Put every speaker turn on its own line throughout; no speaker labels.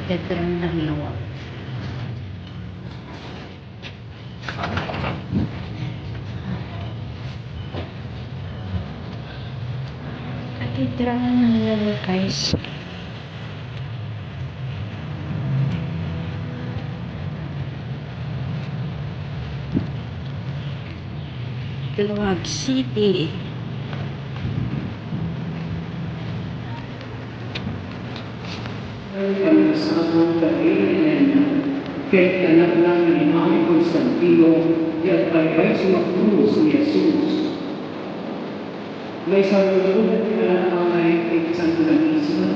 Katedral ng Lawag. Katedral ng Lawag, guys. Lawag City.
Sa kainan, kahit anak namin ni Constantino, at ay sumakto si Jesus. May saludulat na mga Santo na Misma,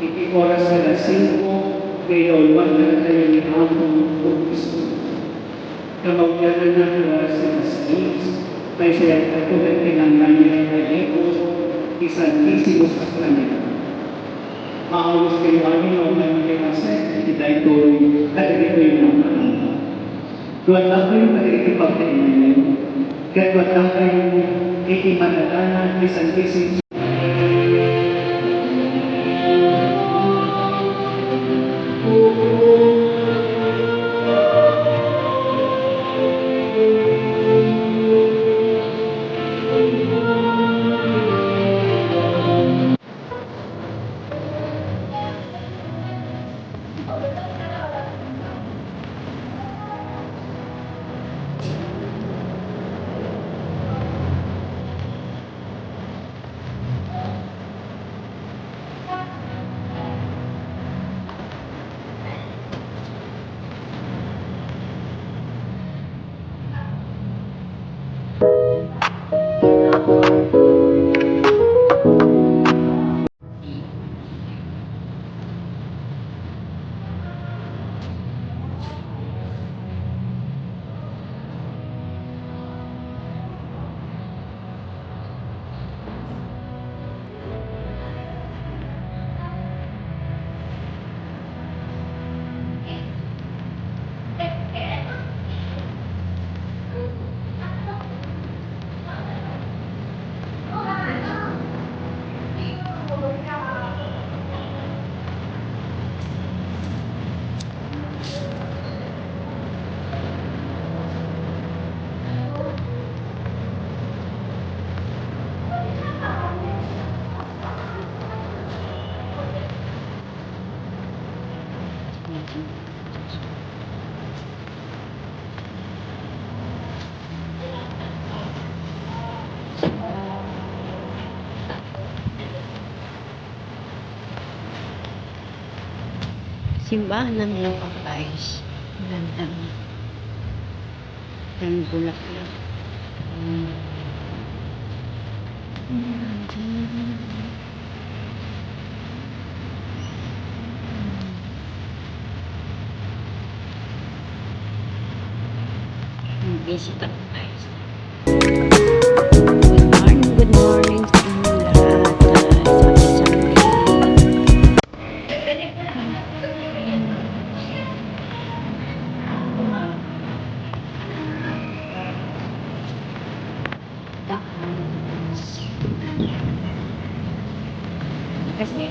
iti oras na las 5, ngayon wala tayo ni Among Kristo. Kamagyanan na oras na las 6, may siya katulad tinangan niya na eko, isang-isimo sa kanila. Maawis kayo kami o may mag-iwasay, kita ito at ito yung mga. Tuwan lang kayo pag-ikipagkainan niyo. Kaya tuwan lang kayo ikimanalanan, isang-isip.
Simbahan ng Lawag, guys. Gandang bulaklak. Visit ako, guys. Good morning sa inyong lahat, guys. Kasi,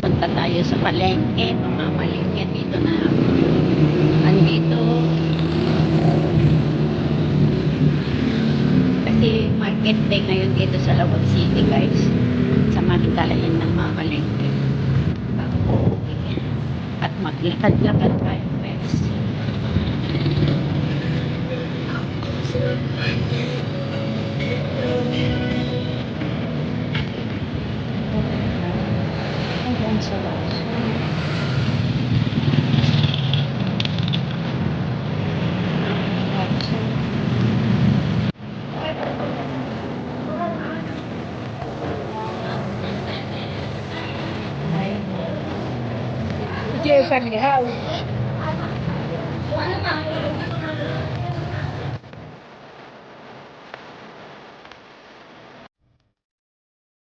punta tayo sa palengke, mamamalengke dito na andito kasi market day ngayon dito sa Lawag City, guys. Samantalahin ng mga palengke at maglakad-lakad tayo, guys. Ayan sa labas.
Family house.